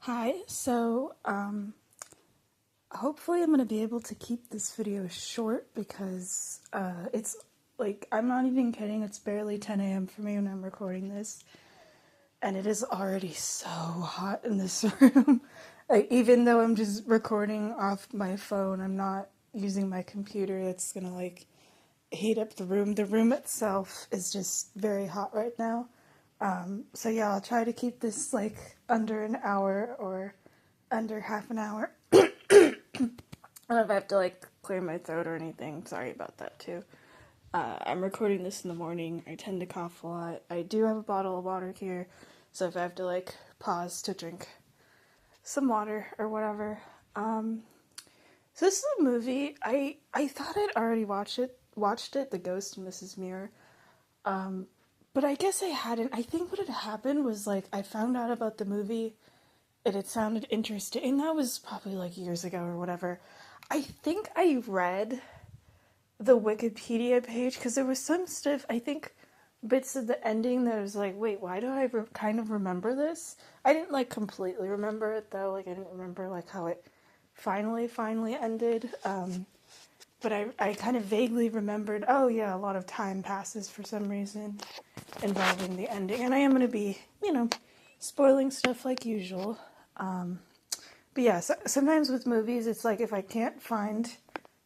Hi, hopefully I'm going to be able to keep this video short because it's like, I'm not even kidding, it's barely 10 a.m. for me when I'm recording this, and it is already so hot in this room. Like, even though I'm just recording off my phone, I'm not using my computer, it's gonna like heat up the room. The room itself is just very hot right now. So yeah, I'll try to keep this like under an hour or under half an hour. I don't know if I have to like clear my throat or anything. Sorry about that too. I'm recording this in the morning. I tend to cough a lot. I do have a bottle of water here, so if I have to like pause to drink some water or whatever. So this is a movie. I thought I'd already watched it, The Ghost of Mrs. Muir. But I guess I hadn't. I think what had happened was like I found out about the movie and it sounded interesting. And that was probably like years ago or whatever. I think I read the Wikipedia page because there was some stuff, I think bits of the ending that was like, wait, why do I kind of remember this? I didn't like completely remember it though. Like I didn't remember like how it finally ended. But I kind of vaguely remembered, oh yeah, a lot of time passes for some reason involving the ending. And I am going to be, spoiling stuff like usual. But yeah, sometimes with movies, it's like if I can't find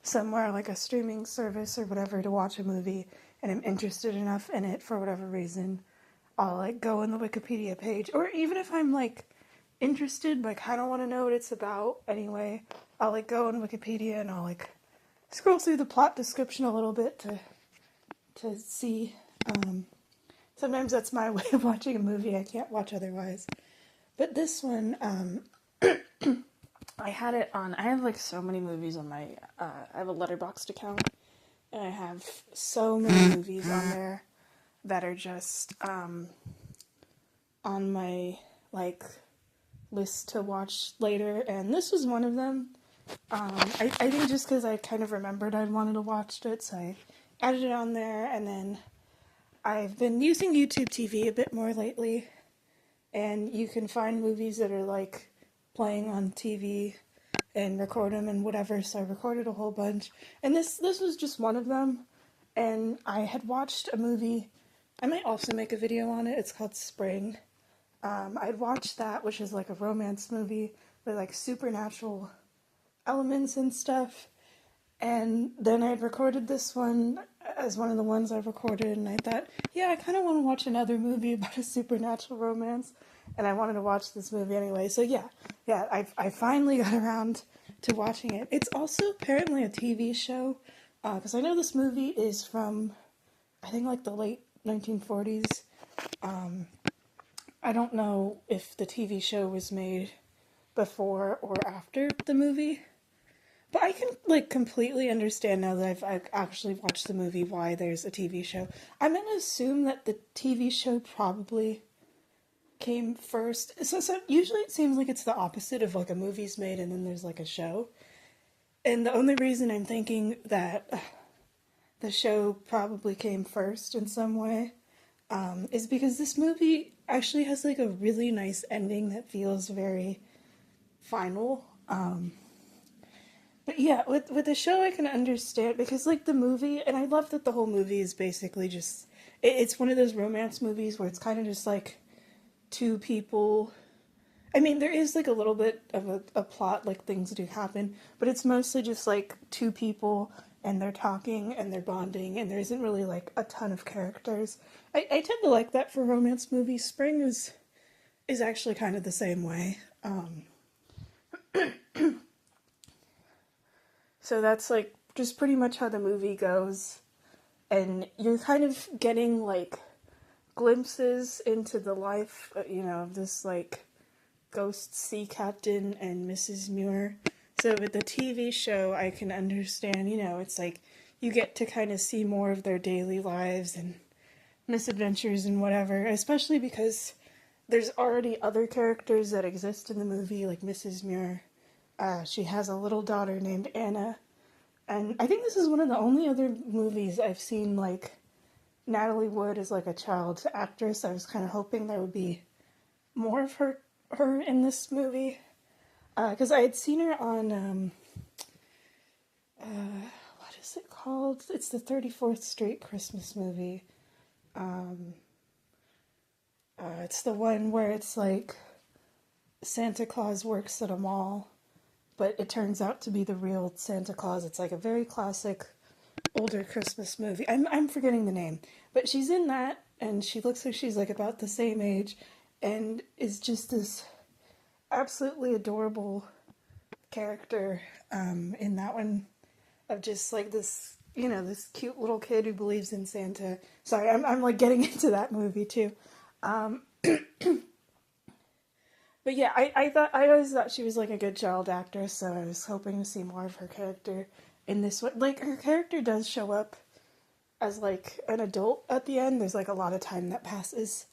somewhere like a streaming service or whatever to watch a movie and I'm interested enough in it for whatever reason, I'll like go on the Wikipedia page. Or even if I'm like interested, but I kind of want to know what it's about anyway, I'll like go on Wikipedia and I'll like scroll through the plot description a little bit to see. Sometimes that's my way of watching a movie I can't watch otherwise. But this one, I had it on. I have like so many movies on my. I have a Letterboxd account, and I have so many movies on there that are just on my like list to watch later. And this was one of them. I think just because I kind of remembered I'd wanted to watch it, so I added it on there. And then I've been using YouTube TV a bit more lately, and you can find movies that are like playing on TV and record them and whatever. So I recorded a whole bunch, and this was just one of them. And I had watched a movie. I might also make a video on it. It's called Spring. I'd watched that, which is like a romance movie with like supernatural elements and stuff. And then I'd recorded this one as one of the ones I recorded, and I thought, yeah, I kind of want to watch another movie about a supernatural romance, and I wanted to watch this movie anyway. So yeah, I finally got around to watching it. It's also apparently a TV show, because I know this movie is from, I think like the late 1940s. I don't know if the TV show was made before or after the movie. But I can, like, completely understand now that I've actually watched the movie why there's a TV show. I'm gonna assume that the TV show probably came first. So usually it seems like it's the opposite of, like, a movie's made and then there's, like, a show. And the only reason I'm thinking that the show probably came first in some way is because this movie actually has, like, a really nice ending that feels very final. But yeah, with the show I can understand because like the movie, and I love that the whole movie is basically just it's one of those romance movies where it's kind of just like two people. I mean, there is like a little bit of a plot, like things do happen, but it's mostly just like two people and they're talking and they're bonding, and there isn't really like a ton of characters. I tend to like that for romance movies. Spring is actually kind of the same way. So that's like just pretty much how the movie goes. And you're kind of getting like glimpses into the life, of this like ghost sea captain and Mrs. Muir. So with the TV show, I can understand, it's like you get to kind of see more of their daily lives and misadventures and whatever, especially because there's already other characters that exist in the movie, like Mrs. Muir. She has a little daughter named Anna, and I think this is one of the only other movies I've seen, like, Natalie Wood as, like, a child actress. I was kind of hoping there would be more of her her in this movie because I had seen her on what is it called? It's the 34th Street Christmas movie. It's the one where it's like Santa Claus works at a mall, but it turns out to be the real Santa Claus. It's like a very classic older Christmas movie. I'm forgetting the name, but she's in that, and she looks like she's like about the same age, and is just this absolutely adorable character in that one of just like this, you know, this cute little kid who believes in Santa. Sorry, I'm like getting into that movie too. But yeah, I always thought she was like a good child actress, so I was hoping to see more of her character in this one. Like her character does show up as like an adult at the end. There's like a lot of time that passes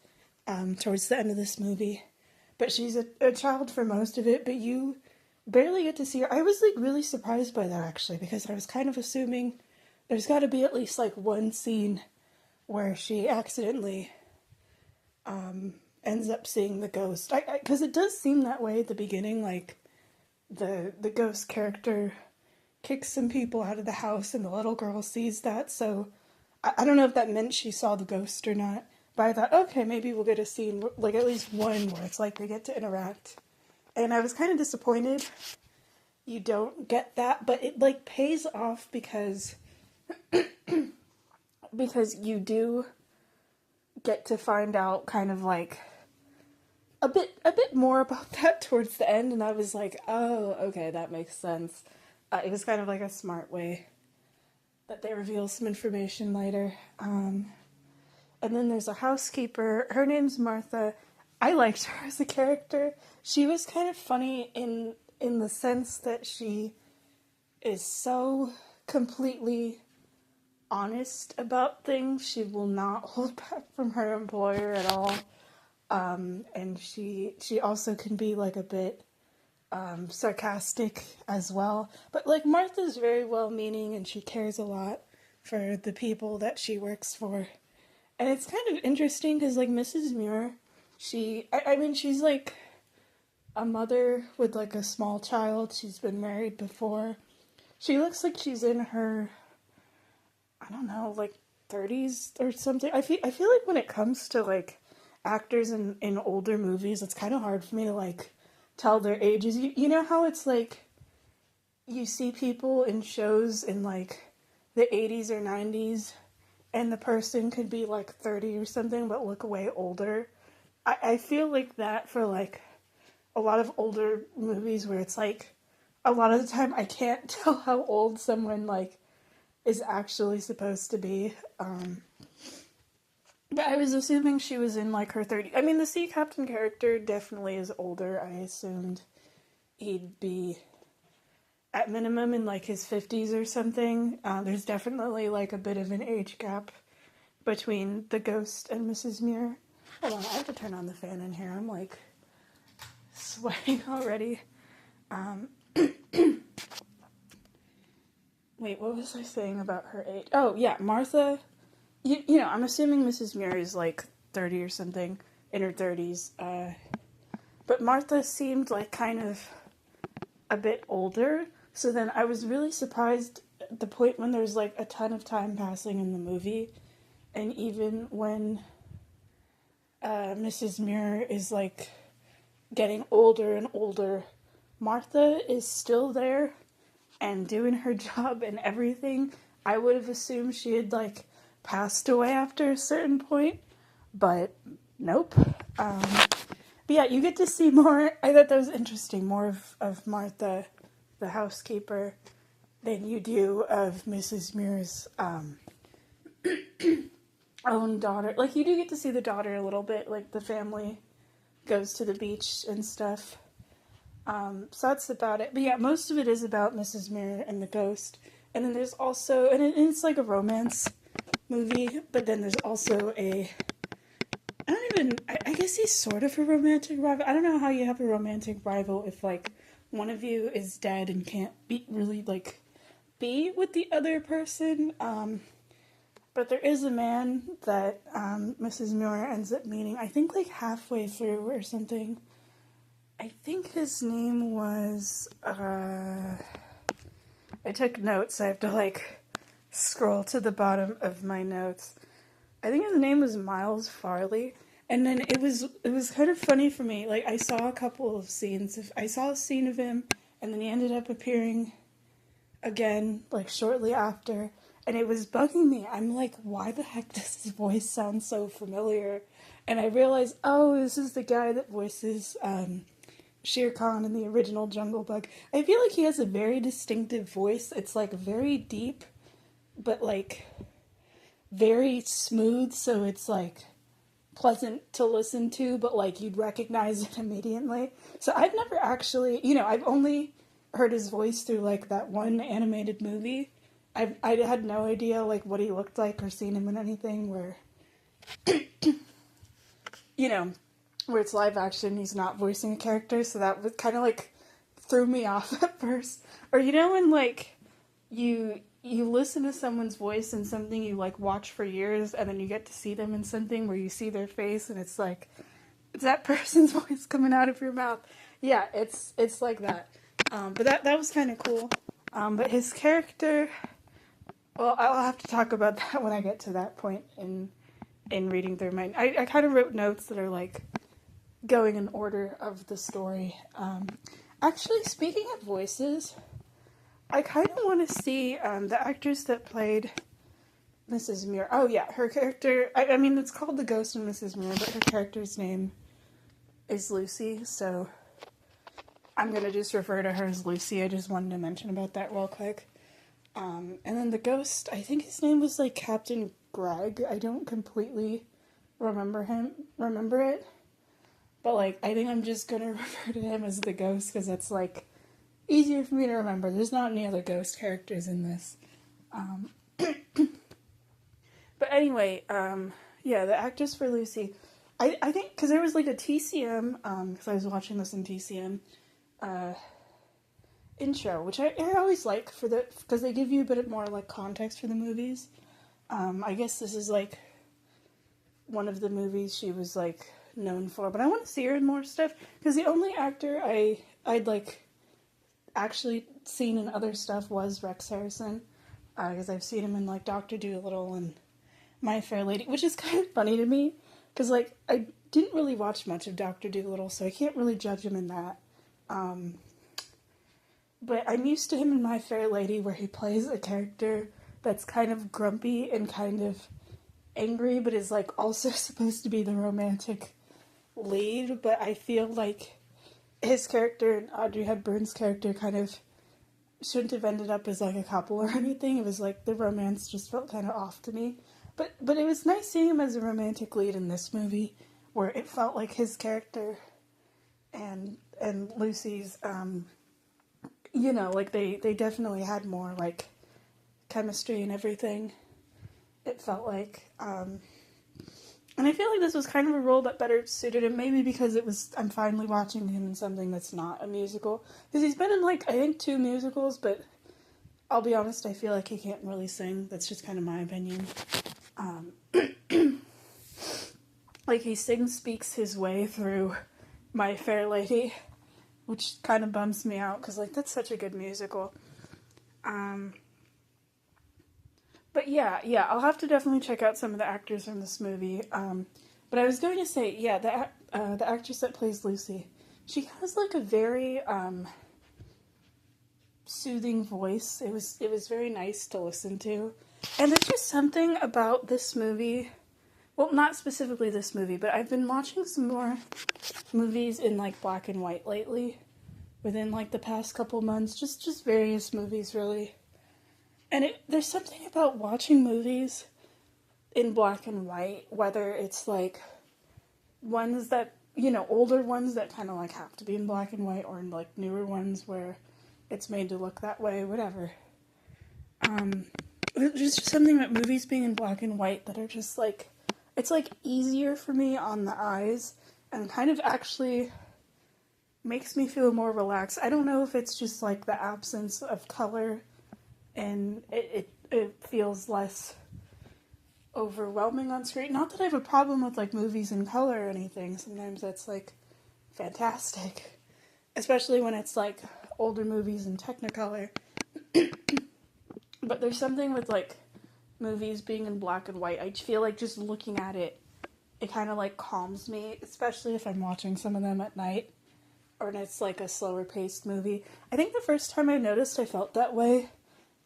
towards the end of this movie, but she's a child for most of it. But you barely get to see her. I was like really surprised by that actually, because I was kind of assuming there's got to be at least like one scene where she accidentally ends up seeing the ghost. Because it does seem that way at the beginning, like the ghost character kicks some people out of the house and the little girl sees that. So I don't know if that meant she saw the ghost or not, but I thought, okay, maybe we'll get a scene, like at least one where it's like they get to interact. And I was kind of disappointed you don't get that, but it like pays off because you do get to find out kind of like a bit more about that towards the end, and I was like, oh, okay, that makes sense. It was kind of like a smart way that they reveal some information later. And then there's a housekeeper. Her name's Martha. I liked her as a character. She was kind of funny in the sense that she is so completely honest about things. She will not hold back from her employer at all. And she also can be like a bit sarcastic as well. But like Martha's very well-meaning and she cares a lot for the people that she works for. And it's kind of interesting because like Mrs. Muir, I mean, she's like a mother with like a small child. She's been married before. She looks like she's in her, I don't know, like 30s or something. I feel like when it comes to like actors in older movies, it's kind of hard for me to like tell their ages. You know how it's like you see people in shows in like the 80s or 90s and the person could be like 30 or something but look way older. I feel like that for like a lot of older movies where it's like a lot of the time I can't tell how old someone like is actually supposed to be. But I was assuming she was in like her 30s. I mean, the sea captain character definitely is older. I assumed he'd be at minimum in like his 50s or something. There's definitely like a bit of an age gap between the ghost and Mrs. Muir. Hold on, I have to turn on the fan in here. I'm like sweating already. Wait, what was I saying about her age? Oh, yeah, Martha. You know, I'm assuming Mrs. Muir is like 30 or something, in her 30s. But Martha seemed like kind of a bit older. So then I was really surprised at the point when there's like a ton of time passing in the movie. And even when Mrs. Muir is like getting older and older, Martha is still there and doing her job and everything. I would have assumed she had like passed away after a certain point, but nope. But yeah, you get to see more. I thought that was interesting, more of Martha, the housekeeper, than you do of Mrs. Muir's own daughter. Like, you do get to see the daughter a little bit, like the family goes to the beach and stuff. So that's about it. But yeah, most of it is about Mrs. Muir and the ghost. And then there's also, and it's like a romance movie, but then there's also I guess he's sort of a romantic rival. I don't know how you have a romantic rival if, like, one of you is dead and can't really, like, be with the other person. But there is a man that Mrs. Muir ends up meeting, I think, like, halfway through or something. I think his name was, I took notes, I have to, like, scroll to the bottom of my notes. I think his name was Miles Farley. And then it was kind of funny for me. Like, I saw a couple of scenes. I saw a scene of him, and then he ended up appearing again, like, shortly after. And it was bugging me. I'm like, why the heck does his voice sound so familiar? And I realized, oh, this is the guy that voices Shere Khan in the original Jungle Book. I feel like he has a very distinctive voice. It's, like, very deep, but, like, very smooth, so it's, like, pleasant to listen to, but, like, you'd recognize it immediately. So I've never actually, I've only heard his voice through, like, that one animated movie. I had no idea, like, what he looked like or seen him in anything where, where it's live action, he's not voicing a character, so that was kind of, like, threw me off at first. Or, when, like, you listen to someone's voice in something you, like, watch for years, and then you get to see them in something where you see their face, and it's like, it's that person's voice coming out of your mouth. Yeah, it's like that. But that was kind of cool. But his character, well, I'll have to talk about that when I get to that point in reading through mine. I kind of wrote notes that are, like, going in order of the story. Actually, speaking of voices, I kind of want to see the actress that played Mrs. Muir. Oh, yeah, her character, I mean, it's called The Ghost of Mrs. Muir, but her character's name is Lucy, so I'm going to just refer to her as Lucy. I just wanted to mention about that real quick. And then the ghost, I think his name was, like, Captain Greg. I don't completely remember it. But, like, I think I'm just going to refer to him as the ghost, because that's, like, easier for me to remember. There's not any other ghost characters in this. But anyway, yeah, the actress for Lucy, I think, because there was, like, a TCM, because I was watching this in TCM, intro, which I always like, because they give you a bit more, like, context for the movies. I guess this is, like, one of the movies she was, like, known for, but I want to see her in more stuff, because the only actor I'd, like, actually seen in other stuff was Rex Harrison, because I've seen him in, like, Dr. Dolittle and My Fair Lady, which is kind of funny to me, because, like, I didn't really watch much of Dr. Dolittle, so I can't really judge him in that. But I'm used to him in My Fair Lady, where he plays a character that's kind of grumpy and kind of angry, but is, like, also supposed to be the romantic lead, but I feel like his character and Audrey Hepburn's character kind of shouldn't have ended up as, like, a couple or anything. It was, like, the romance just felt kind of off to me. But it was nice seeing him as a romantic lead in this movie, where it felt like his character and Lucy's, like, they definitely had more, like, chemistry and everything. It felt like, and I feel like this was kind of a role that better suited him, maybe because I'm finally watching him in something that's not a musical. Because he's been in, like, I think 2 musicals, but I'll be honest, I feel like he can't really sing. That's just kind of my opinion. Like, he speaks his way through My Fair Lady, which kind of bums me out, because, like, that's such a good musical. But yeah, I'll have to definitely check out some of the actors from this movie. But I was going to say, yeah, the actress that plays Lucy, she has, like, a very soothing voice. It was very nice to listen to. And there's just something about this movie, well, not specifically this movie, but I've been watching some more movies in, like, black and white lately, within, like, the past couple months, just various movies, really. And there's something about watching movies in black and white, whether it's, like, ones that, older ones that kind of, like, have to be in black and white, or, like, newer ones where it's made to look that way, whatever. There's just something about movies being in black and white that are just, like, it's, like, easier for me on the eyes, and kind of actually makes me feel more relaxed. I don't know if it's just, like, the absence of color, and it feels less overwhelming on screen. Not that I have a problem with, like, movies in color or anything. Sometimes that's, like, fantastic. especially when it's like older movies in Technicolor. But there's something with like movies being in black and white. I feel like just looking at it, it kind of like calms me, especially if I'm watching some of them at night or it's like a slower paced movie. I think the first time I noticed I felt that way,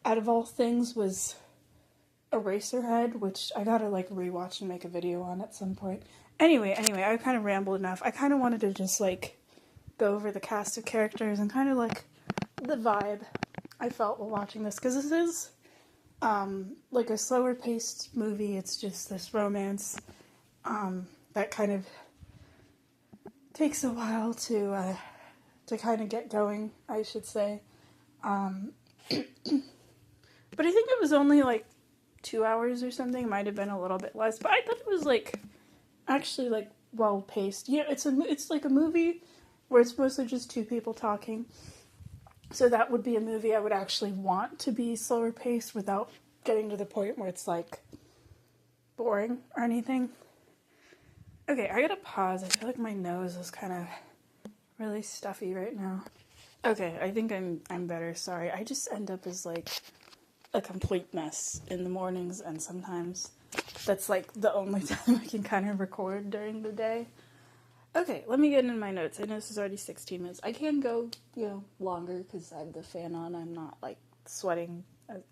out of all things, was Eraserhead, which I gotta like rewatch and make a video on at some point. Anyway, I kind of rambled enough. I kind of wanted to just like go over the cast of characters and kind of like the vibe I felt while watching this, because this is like a slower paced movie. It's just this romance that kind of takes a while to kind of get going, I should say. But I think it was only like 2 hours or something. It might have been a little bit less, but I thought it was like actually like well paced. Yeah, it's like a movie where it's mostly just two people talking. So that would be a movie I would actually want to be slower paced without getting to the point where it's like boring or anything. Okay, I gotta pause. I feel like my nose is kind of really stuffy right now. Okay, I think I'm better. Sorry, I just end up as like a complete mess in the mornings, and sometimes that's like the only time I can kind of record during the day. Okay, let me get into my notes. I know this is already 16 minutes. I can go, longer because I have the fan on. I'm not like sweating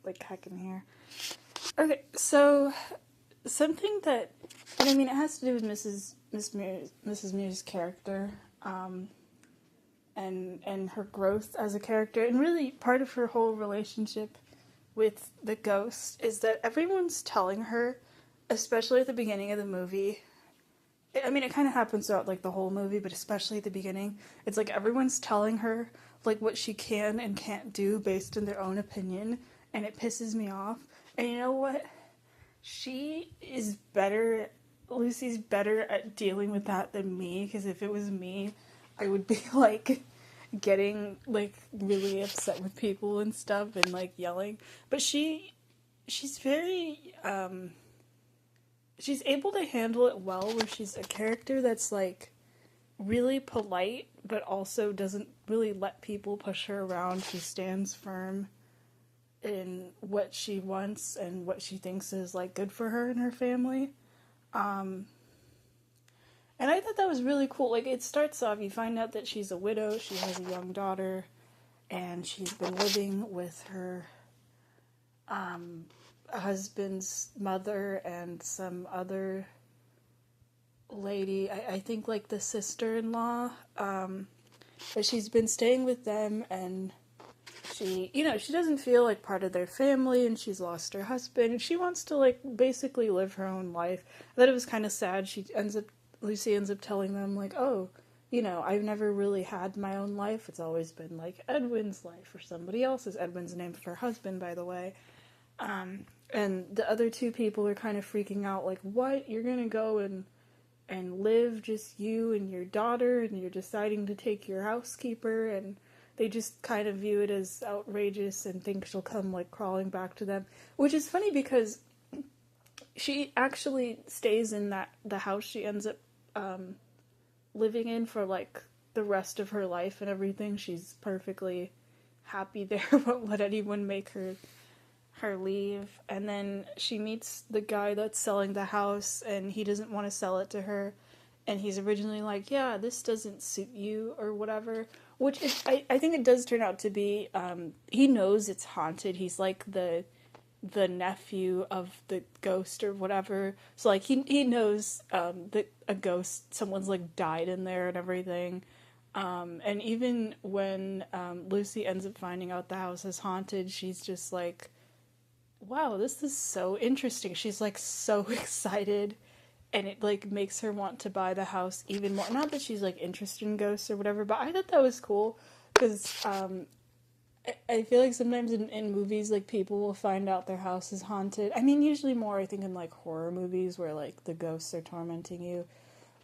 like heck in here. Okay, so something that, and I mean, it has to do with Mrs. Muir's character, and her growth as a character, and really part of her whole relationship with the ghost is that everyone's telling her, especially at the beginning of the movie. I mean, it kind of happens throughout like the whole movie, but especially at the beginning, it's like everyone's telling her like what she can and can't do based on their own opinion, and it pisses me off. And you know what? Lucy's better at dealing with that than me, because if it was me, I would be like getting like really upset with people and stuff and like yelling. But she's very she's able to handle it well, where she's a character that's like really polite but also doesn't really let people push her around. She stands firm in what she wants and what she thinks is like good for her and her family. And I thought that was really cool. Like, it starts off, you find out that she's a widow, she has a young daughter, and she's been living with her husband's mother and some other lady, I think like the sister-in-law, but she's been staying with them, and she doesn't feel like part of their family, and she's lost her husband, and she wants to like basically live her own life. I thought it was kind of sad. Lucy ends up telling them like, oh, I've never really had my own life. It's always been like Edwin's life or somebody else's. Edwin's the name of her husband, by the way. And the other two people are kind of freaking out, like, what? You're gonna go and live just you and your daughter, and you're deciding to take your housekeeper, and they just kind of view it as outrageous and think she'll come like crawling back to them, which is funny because she actually stays in the house she ends up living in for like the rest of her life and everything. She's perfectly happy there, won't let anyone make her leave. And then she meets the guy that's selling the house, and he doesn't want to sell it to her, and he's originally like, yeah, this doesn't suit you or whatever, which I think it does turn out to be, he knows it's haunted. He's like the nephew of the ghost or whatever, so like he knows that a ghost, someone's like died in there and everything. And even when Lucy ends up finding out the house is haunted, she's just like, wow, this is so interesting. She's like so excited, and it like makes her want to buy the house even more. Not that she's like interested in ghosts or whatever, but I thought that was cool, because I feel like sometimes in movies, like, people will find out their house is haunted. I mean, usually more, I think, in like horror movies where like the ghosts are tormenting you,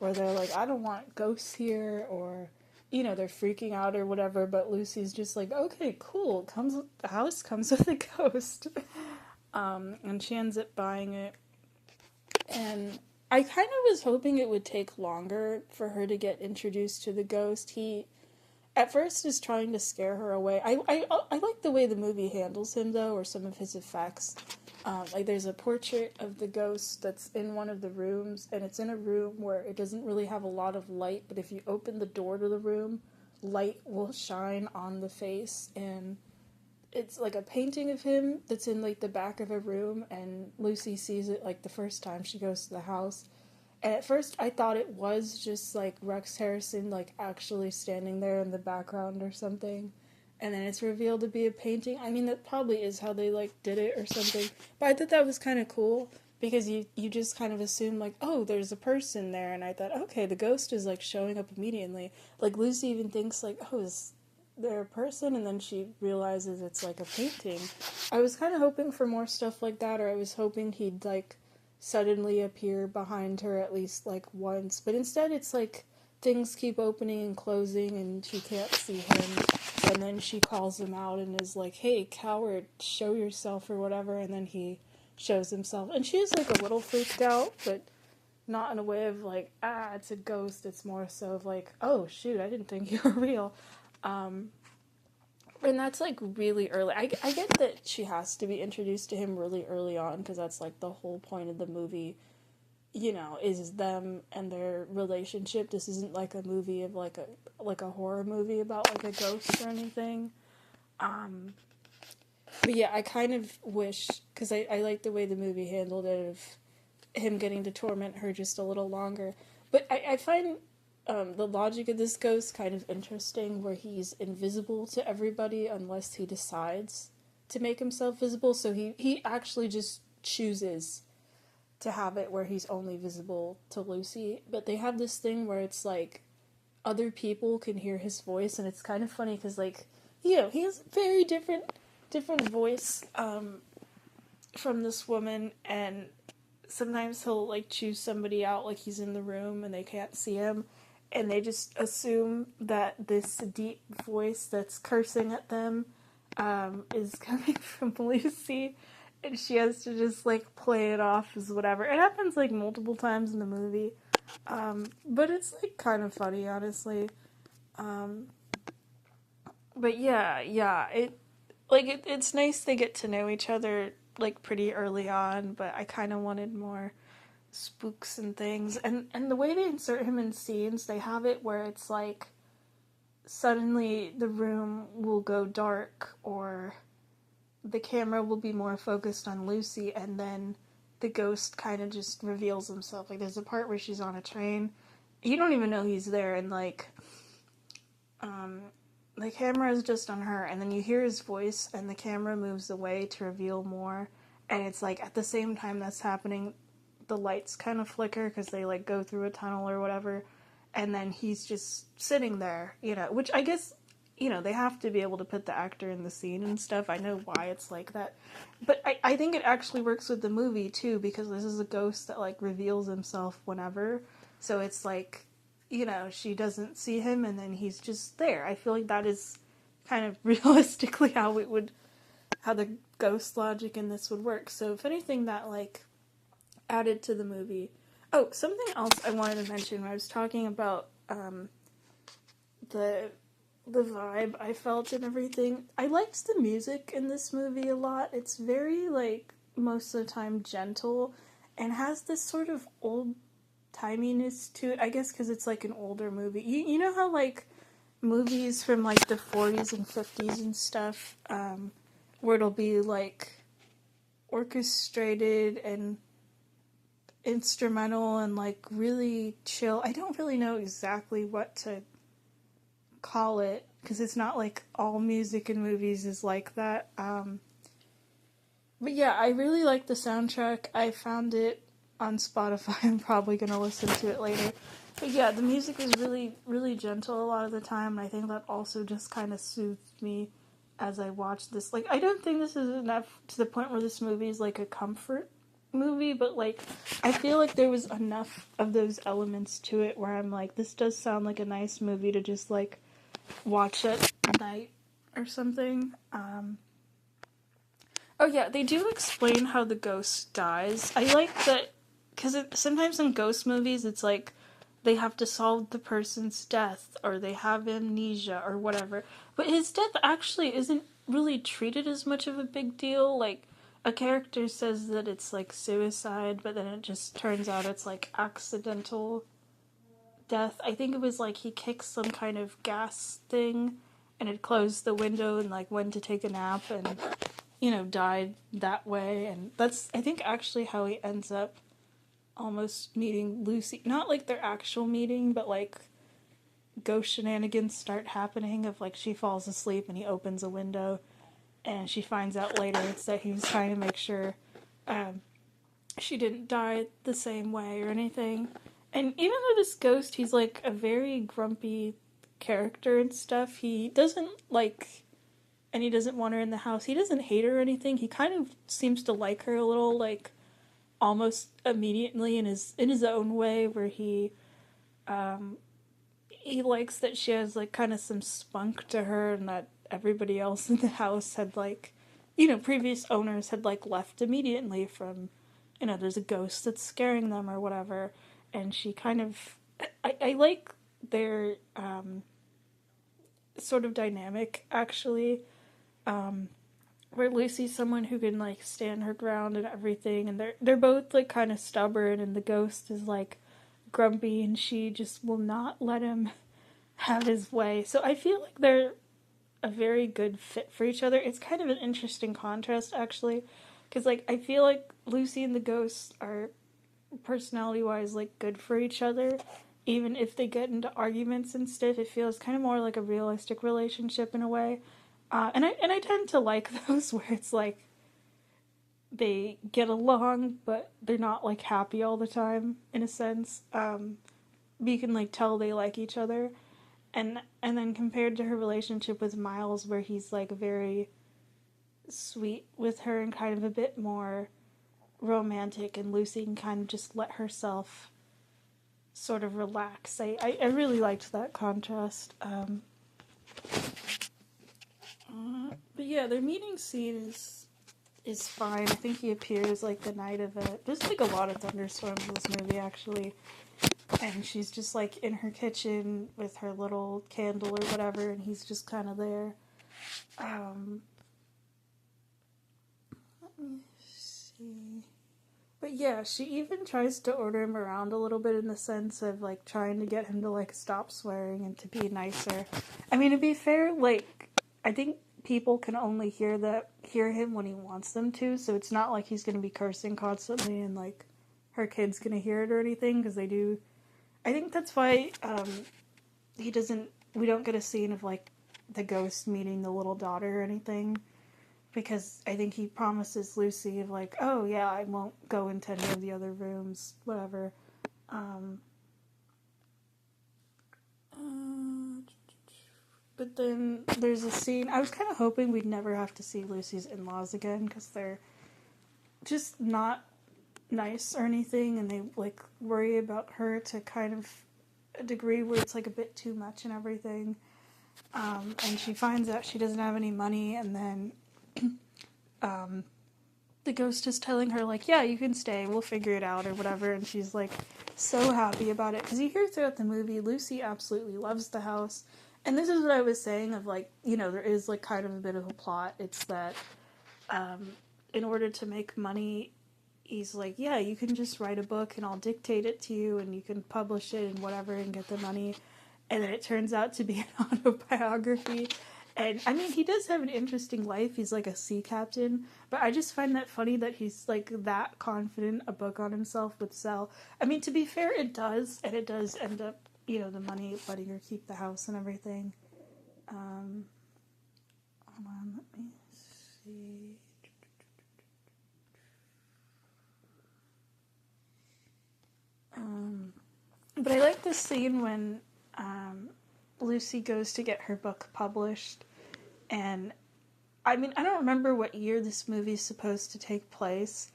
where they're like, I don't want ghosts here, or they're freaking out or whatever. But Lucy's just like, okay, cool, the house comes with a ghost. And she ends up buying it. And I kind of was hoping it would take longer for her to get introduced to the ghost. at first is trying to scare her away. I like the way the movie handles him though, or some of his effects. Like there's a portrait of the ghost that's in one of the rooms, and it's in a room where it doesn't really have a lot of light, but if you open the door to the room, light will shine on the face, and it's like a painting of him that's in like the back of a room, and Lucy sees it like the first time she goes to the house. And at first I thought it was just like Rex Harrison like actually standing there in the background or something. And then it's revealed to be a painting. I mean, that probably is how they like did it or something. But I thought that was kind of cool because you just kind of assume like, oh, there's a person there, and I thought, okay, the ghost is like showing up immediately. Like Lucy even thinks like, oh, is there a person? And then she realizes it's like a painting. I was kind of hoping for more stuff like that, or I was hoping he'd like suddenly appear behind her at least like once, but instead it's like things keep opening and closing and she can't see him, and then she calls him out and is like, hey coward, show yourself or whatever, and then he shows himself, and she is like a little freaked out, but not in a way of like, ah, it's a ghost. It's more so of like, oh shoot, I didn't think you were real. um and that's like really early. I get that she has to be introduced to him really early on because that's like the whole point of the movie, you know, is them and their relationship. This isn't like a movie of like a horror movie about like a ghost or anything. But yeah, I kind of wish, because I like the way the movie handled it, of him getting to torment her just a little longer. But I find the logic of this ghost kind of interesting, where he's invisible to everybody unless he decides to make himself visible. So he actually just chooses to have it where he's only visible to Lucy. But they have this thing where it's like other people can hear his voice, and it's kind of funny because, like, you know, he has a very different voice from this woman, and sometimes he'll like choose somebody out, like he's in the room and they can't see him, and they just assume that this deep voice that's cursing at them is coming from Lucy, and she has to just like play it off as whatever. It happens like multiple times in the movie, but it's like kind of funny, honestly. Um, but yeah, it's nice they get to know each other like pretty early on, but I kind of wanted more spooks and things. And the way they insert him in scenes, they have it where it's like suddenly the room will go dark, or the camera will be more focused on Lucy, and then the ghost kind of just reveals himself. Like there's a part where she's on a train, you don't even know he's there, and like the camera is just on her, and then you hear his voice and the camera moves away to reveal more, and it's like at the same time that's happening, the lights kind of flicker because they like go through a tunnel or whatever, and then he's just sitting there, you know, which I guess, you know, they have to be able to put the actor in the scene and stuff. I know why it's like that, but I think it actually works with the movie too, because this is a ghost that like reveals himself whenever, so it's like, you know, she doesn't see him and then he's just there. I feel like that is kind of realistically how the ghost logic in this would work. So if anything, that like added to the movie. Oh, something else I wanted to mention when I was talking about the vibe I felt and everything. I liked the music in this movie a lot. It's very like most of the time gentle and has this sort of old timiness to it, I guess because it's like an older movie. You know how like movies from like the 40s and 50s and stuff, where it'll be like orchestrated and instrumental and like really chill. I don't really know exactly what to call it because it's not like all music in movies is like that. But yeah, I really like the soundtrack. I found it on Spotify. I'm probably going to listen to it later. But yeah, the music is really, really gentle a lot of the time, and I think that also just kind of soothed me as I watched this. Like, I don't think this is enough to the point where this movie is like a comfort movie, but like, I feel like there was enough of those elements to it where I'm like, this does sound like a nice movie to just like watch at night or something. Oh yeah, they do explain how the ghost dies. I like that because sometimes in ghost movies it's like they have to solve the person's death or they have amnesia or whatever. But his death actually isn't really treated as much of a big deal. Like, a character says that it's like suicide, but then it just turns out it's like accidental death. I think it was like he kicked some kind of gas thing and had closed the window and like went to take a nap and, died that way. And that's, I think, actually how he ends up almost meeting Lucy. Not like their actual meeting, but like ghost shenanigans start happening of like she falls asleep and he opens a window and she finds out later it's that he was trying to make sure she didn't die the same way or anything. And even though this ghost, he's like a very grumpy character and stuff, he doesn't like, and he doesn't want her in the house. He doesn't hate her or anything. He kind of seems to like her a little, like almost immediately in his own way, where he likes that she has like kind of some spunk to her, and that everybody else in the house had like, previous owners had like left immediately from, there's a ghost that's scaring them or whatever. And she kind of, I like their sort of dynamic actually, where Lucy's someone who can like stand her ground and everything, and they're both like kind of stubborn, and the ghost is like grumpy, and she just will not let him have his way. So I feel like they're a very good fit for each other. It's kind of an interesting contrast actually, because like I feel like Lucy and the ghost are personality wise like good for each other. Even if they get into arguments and stuff, it feels kind of more like a realistic relationship in a way. And I tend to like those where it's like they get along, but they're not like happy all the time in a sense. You can like tell they like each other, and then compared to her relationship with Miles, where he's like very sweet with her and kind of a bit more romantic, and Lucy can kind of just let herself sort of relax. I really liked that contrast. But yeah, their meeting scene is fine. I think he appears like the night of it. There's like a lot of thunderstorms in this movie actually, and she's just like in her kitchen with her little candle or whatever, and he's just kind of there. Let me see. But yeah, she even tries to order him around a little bit in the sense of like trying to get him to like stop swearing and to be nicer. I mean, to be fair, like I think people can only hear him when he wants them to, so it's not like he's going to be cursing constantly and like her kid's going to hear it or anything, because they do. I think that's why he doesn't. We don't get a scene of like the ghost meeting the little daughter or anything, because I think he promises Lucy of like, oh yeah, I won't go into any of the other rooms, whatever. But then there's a scene. I was kind of hoping we'd never have to see Lucy's in-laws again, because they're just not nice or anything, and they like worry about her to kind of a degree where it's like a bit too much and everything. And she finds out she doesn't have any money, and then the ghost is telling her like, yeah, you can stay, we'll figure it out or whatever, and she's like so happy about it, because you hear throughout the movie Lucy absolutely loves the house. And this is what I was saying of like, there is like kind of a bit of a plot. It's that in order to make money, he's like, yeah, you can just write a book and I'll dictate it to you and you can publish it and whatever and get the money. And then it turns out to be an autobiography. And I mean, he does have an interesting life. He's like a sea captain, but I just find that funny that he's like that confident a book on himself would sell. I mean, to be fair, it does, and it does end up, the money letting her keep the house and everything. Hold on, let me see. But I like this scene when Lucy goes to get her book published, and I mean, I don't remember what year this movie is supposed to take place,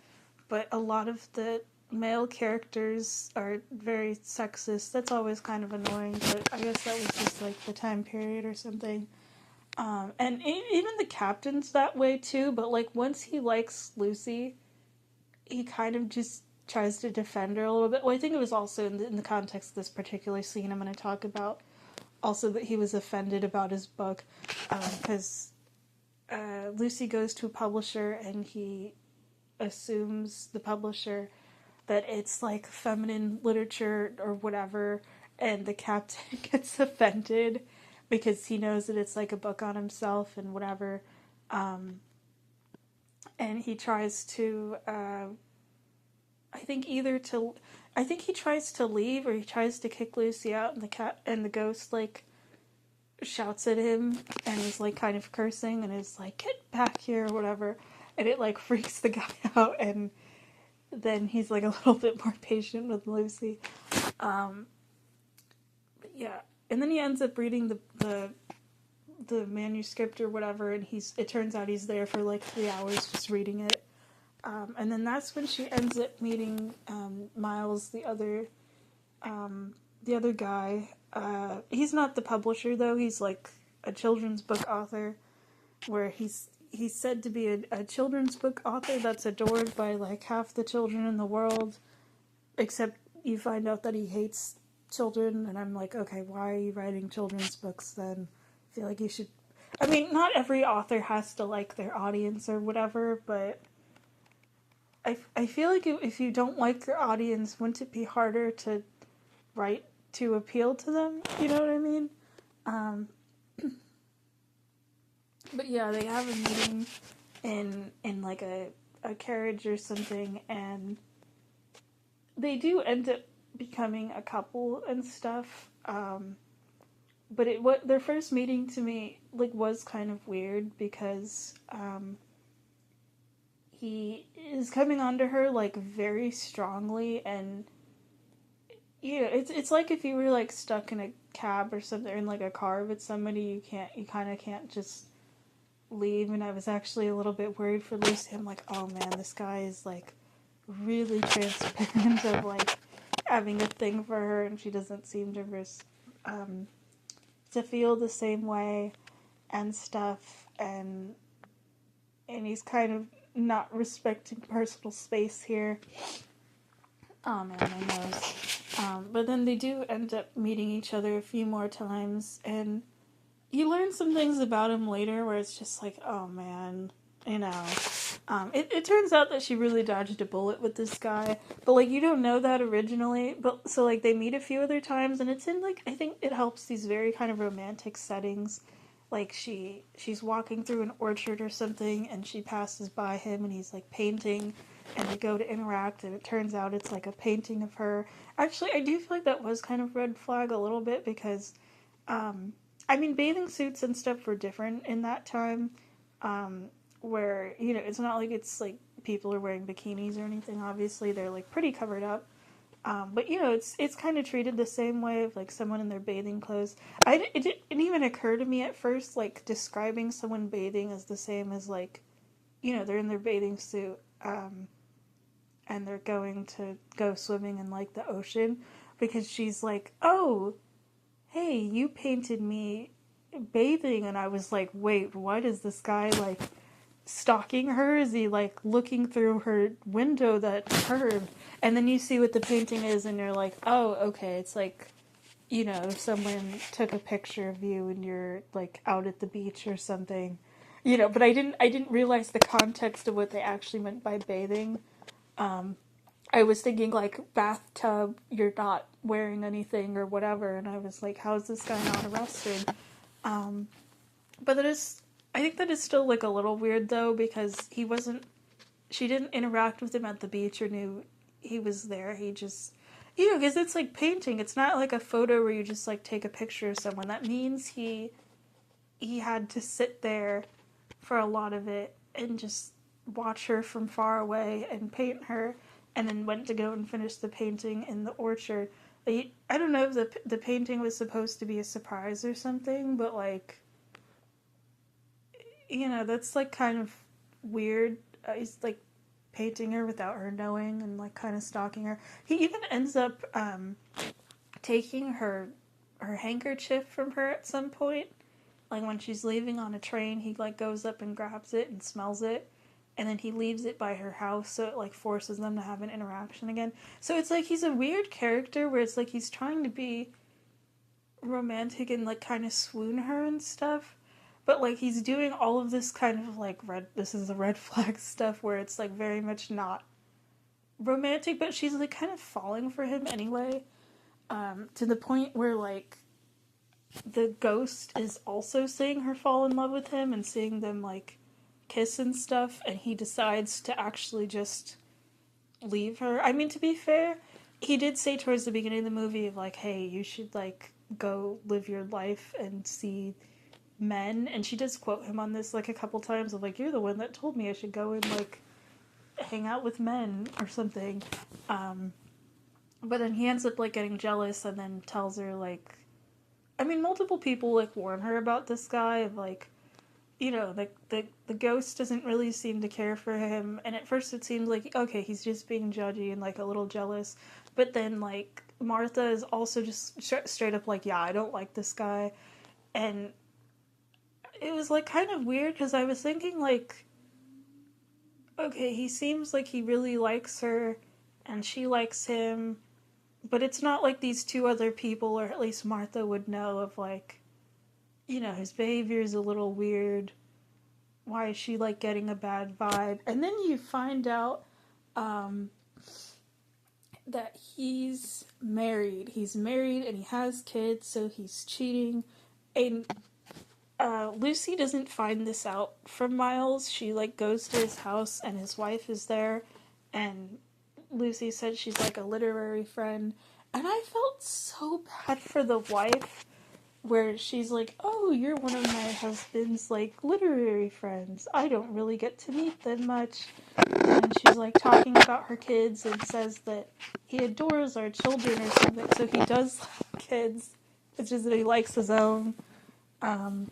but a lot of the male characters are very sexist. That's always kind of annoying, but I guess that was just like the time period or something. And even the captain's that way too, but like once he likes Lucy, he kind of just tries to defend her a little bit. Well, I think it was also in the context of this particular scene I'm going to talk about. Also, that he was offended about his book because Lucy goes to a publisher and he assumes, the publisher, that it's like feminine literature or whatever, and the captain gets offended because he knows that it's like a book on himself and whatever. And he tries to, I think he tries to leave or he tries to kick Lucy out, and the ghost like shouts at him and is like kind of cursing and is like, get back here or whatever, and it like freaks the guy out, and then he's like a little bit more patient with Lucy. But yeah, and then he ends up reading the manuscript or whatever, and it turns out he's there for like 3 hours just reading it. And then that's when she ends up meeting Miles, the other guy. He's not the publisher though. He's like a children's book author, where he's said to be a children's book author that's adored by like half the children in the world, except you find out that he hates children, and I'm like, okay, why are you writing children's books then? I feel like you should. I mean, not every author has to like their audience or whatever, but I feel like if you don't like your audience, wouldn't it be harder to write to appeal to them? You know what I mean? But yeah, they have a meeting in like a carriage or something, and they do end up becoming a couple and stuff. But what their first meeting to me like was kind of weird because he is coming onto her like very strongly, and yeah, it's like if you were like stuck in a cab or something, in like a car with somebody, you kind of can't just leave. And I was actually a little bit worried for Lucy. I'm like, oh man, this guy is like really transparent of like having a thing for her, and she doesn't seem to feel the same way and stuff, and he's kind of not respecting personal space here. Oh man, my nose. But then they do end up meeting each other a few more times, and you learn some things about him later where it's just like, oh man, you know. It turns out that she really dodged a bullet with this guy, but like you don't know that originally. But so like they meet a few other times, and it's in like, I think it helps these very kind of romantic settings. Like she's walking through an orchard or something, and she passes by him, and he's like painting, and they go to interact, and it turns out it's like a painting of her. Actually, I do feel like that was kind of red flag a little bit because, I mean, bathing suits and stuff were different in that time, where, you know, it's not like it's like people are wearing bikinis or anything. Obviously, they're like pretty covered up. But you know, it's kind of treated the same way of like someone in their bathing clothes. It didn't even occur to me at first, like describing someone bathing as the same as like, you know, they're in their bathing suit, and they're going to go swimming in like the ocean, because she's like, oh, hey, you painted me bathing, and I was like, wait, what is this guy like stalking her? Is he like looking through her window that's her? And then you see what the painting is, and you're like, oh, okay, it's like, you know, someone took a picture of you and you're like out at the beach or something, you know. But I didn't realize the context of what they actually meant by bathing. I was thinking like bathtub, you're not wearing anything or whatever, and I was like, how's this guy not arrested? But that is, I think that is still like a little weird though, because she didn't interact with him at the beach or knew he was there. He just, you know, because it's like painting. It's not like a photo where you just like take a picture of someone. That means he had to sit there for a lot of it and just watch her from far away and paint her, and then went to go and finish the painting in the orchard. I don't know if the painting was supposed to be a surprise or something, but like, you know, that's like kind of weird. He's like painting her without her knowing and like kind of stalking her. He even ends up taking her handkerchief from her at some point. Like when she's leaving on a train, he like goes up and grabs it and smells it, and then he leaves it by her house, so it like forces them to have an interaction again. So it's like he's a weird character where it's like he's trying to be romantic and like kind of swoon her and stuff, but like he's doing all of this kind of like this is the red flag stuff where it's like very much not romantic, but she's like kind of falling for him anyway, to the point where like the ghost is also seeing her fall in love with him and seeing them like kiss and stuff, and he decides to actually just leave her. I mean, to be fair, he did say towards the beginning of the movie, like, hey, you should like go live your life and see men, and she does quote him on this like a couple times of like, you're the one that told me I should go and like hang out with men or something. But then he ends up like getting jealous and then tells her like, I mean, multiple people like warn her about this guy of like, you know, the ghost doesn't really seem to care for him, and at first it seems like okay, he's just being judgy and like a little jealous, but then like Martha is also just straight up like, yeah, I don't like this guy. And it was like kind of weird because I was thinking like, okay, he seems like he really likes her and she likes him, but it's not like these two other people, or at least Martha would know of like, you know, his behavior is a little weird. Why is she like getting a bad vibe? And then you find out that he's married. He's married and he has kids, so he's cheating. And Lucy doesn't find this out from Miles. She like goes to his house and his wife is there, and Lucy said she's like a literary friend. And I felt so bad for the wife, where she's like, oh, you're one of my husband's like literary friends. I don't really get to meet them much. And she's like talking about her kids and says that he adores our children or something. So he does like kids. It's just that he likes his own. And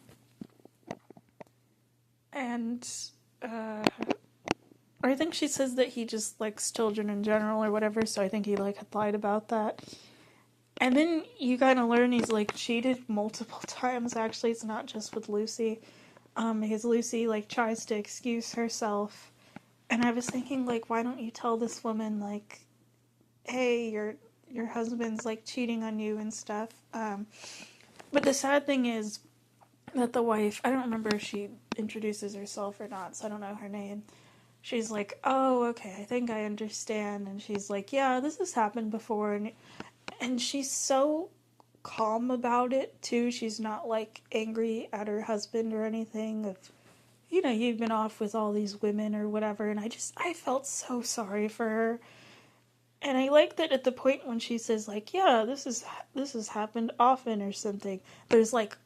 or I think she says that he just likes children in general or whatever. So I think he like had lied about that. And then you kind of learn he's like cheated multiple times. Actually, it's not just with Lucy, because Lucy like tries to excuse herself. And I was thinking like, why don't you tell this woman like, hey, your husband's like cheating on you and stuff. But the sad thing is that the wife, I don't remember if she introduces herself or not, so I don't know her name. She's like, oh, okay, I think I understand. And she's like, yeah, this has happened before. And she's so calm about it too. She's not like angry at her husband or anything of, you know, you've been off with all these women or whatever. And I felt so sorry for her. And I like that at the point when she says like, yeah, this has happened often or something, there's like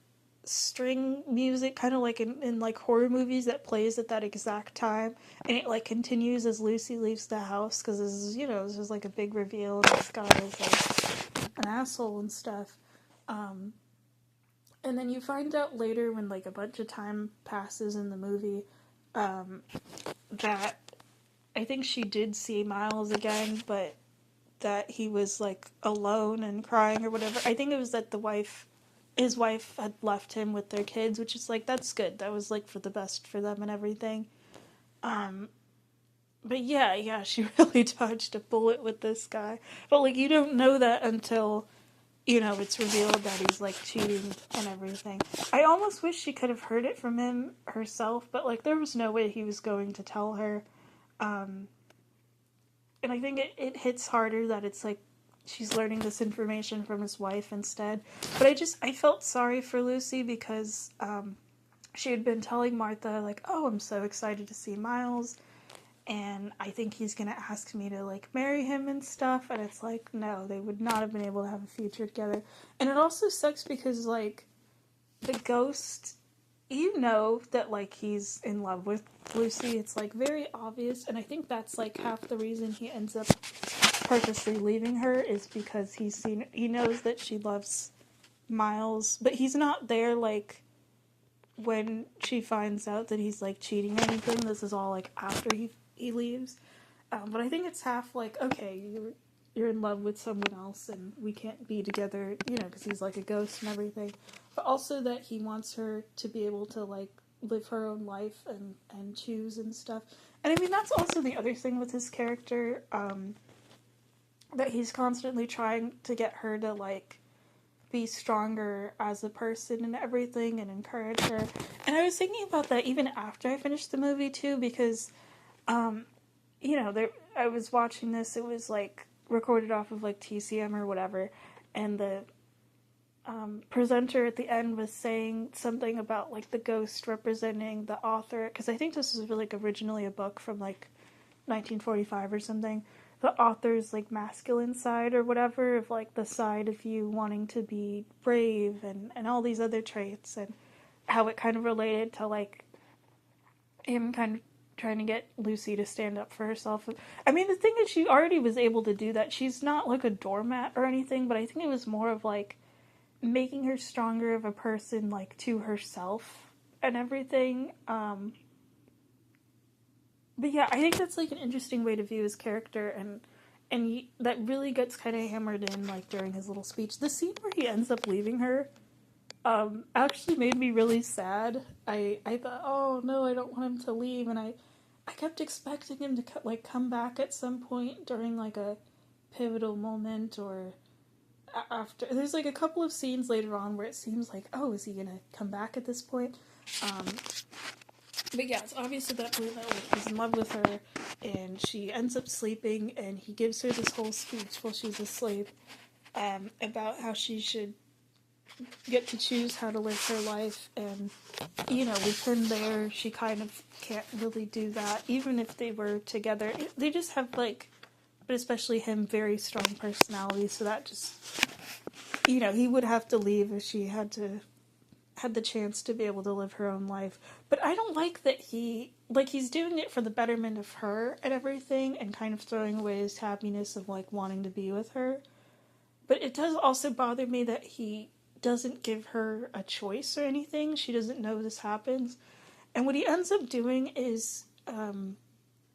string music kind of like in like horror movies that plays at that exact time, and it like continues as Lucy leaves the house, because this is, you know, this is like a big reveal and this guy is like an asshole and stuff. And then you find out later when like a bunch of time passes in the movie, that I think she did see Miles again, but that he was like alone and crying or whatever. I think it was that his wife had left him with their kids, which is like, that's good. That was like for the best for them and everything. But yeah, she really dodged a bullet with this guy. But like, you don't know that until, you know, it's revealed that he's like cheating and everything. I almost wish she could have heard it from him herself, but like, there was no way he was going to tell her. And I think it hits harder that it's like she's learning this information from his wife instead. But I felt sorry for Lucy because she had been telling Martha like, oh, I'm so excited to see Miles, and I think he's gonna ask me to like marry him and stuff. And it's like, no, they would not have been able to have a future together. And it also sucks because like the ghost, you know that like he's in love with Lucy. It's like very obvious, and I think that's like half the reason he ends up purposely leaving her, is because he knows that she loves Miles, but he's not there like when she finds out that he's like cheating or anything. This is all like after he leaves. But I think it's half like, okay, you're in love with someone else and we can't be together, you know, because he's like a ghost and everything. But also that he wants her to be able to like live her own life and choose and stuff. And I mean, that's also the other thing with his character, that he's constantly trying to get her to, like, be stronger as a person and everything and encourage her. And I was thinking about that even after I finished the movie, too, because, I was watching this, it was, like, recorded off of, like, TCM or whatever, and the presenter at the end was saying something about, like, the ghost representing the author, because I think this was like originally a book from, like, 1945 or something. The author's, like, masculine side or whatever, of, like, the side of you wanting to be brave and all these other traits, and how it kind of related to, like, him kind of trying to get Lucy to stand up for herself. I mean, the thing is, she already was able to do that. She's not, like, a doormat or anything, but I think it was more of, like, making her stronger of a person, like, to herself and everything. But yeah, I think that's, like, an interesting way to view his character, and that really gets kind of hammered in, like, during his little speech. The scene where he ends up leaving her actually made me really sad. I thought, oh no, I don't want him to leave, and I kept expecting him to, like, come back at some point during, like, a pivotal moment, or after. There's, like, a couple of scenes later on where it seems like, oh, is he gonna come back at this point? But yeah, it's obvious at that point that, like, he's in love with her, and she ends up sleeping, and he gives her this whole speech while she's asleep, about how she should get to choose how to live her life, and, with him there, she kind of can't really do that, even if they were together. They just have, like, but especially him, very strong personality, so that just, he would have to leave if she had the chance to be able to live her own life. But I don't like that he's doing it for the betterment of her and everything, and kind of throwing away his happiness of, like, wanting to be with her. But it does also bother me that he doesn't give her a choice or anything. She doesn't know this happens. And what he ends up doing is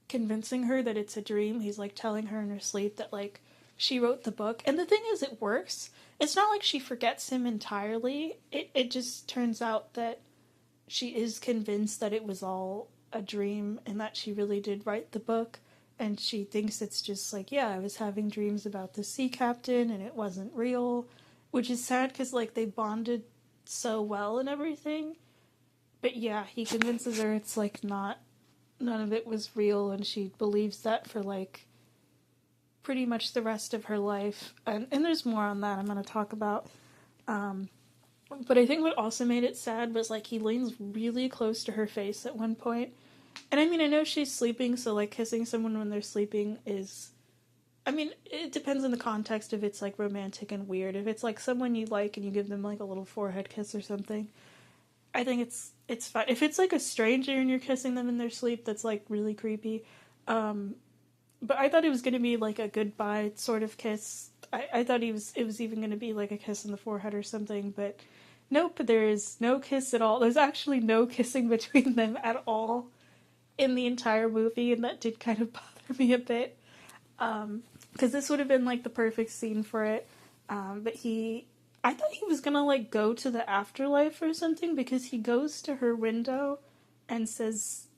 convincing her that it's a dream. He's, like, telling her in her sleep that, like, she wrote the book. And the thing is, it works. It's not like she forgets him entirely. It just turns out that she is convinced that it was all a dream and that she really did write the book. And she thinks it's just like, yeah, I was having dreams about the sea captain and it wasn't real. Which is sad because, like, they bonded so well and everything. But yeah, he convinces her it's, like, none of it was real, and she believes that for, like, pretty much the rest of her life. And there's more on that I'm going to talk about. But I think what also made it sad was, like, he leans really close to her face at one point. And I mean, I know she's sleeping, so, like, kissing someone when they're sleeping is... I mean, it depends on the context if it's, like, romantic and weird. If it's, like, someone you like and you give them, like, a little forehead kiss or something, I think it's fine. If it's, like, a stranger and you're kissing them in their sleep, that's, like, really creepy. But I thought it was going to be, like, a goodbye sort of kiss. I thought it was even going to be, like, a kiss on the forehead or something, but nope, there is no kiss at all. There's actually no kissing between them at all in the entire movie, and that did kind of bother me a bit. Because this would have been, like, the perfect scene for it. But I thought he was gonna, like, go to the afterlife or something, because he goes to her window and says,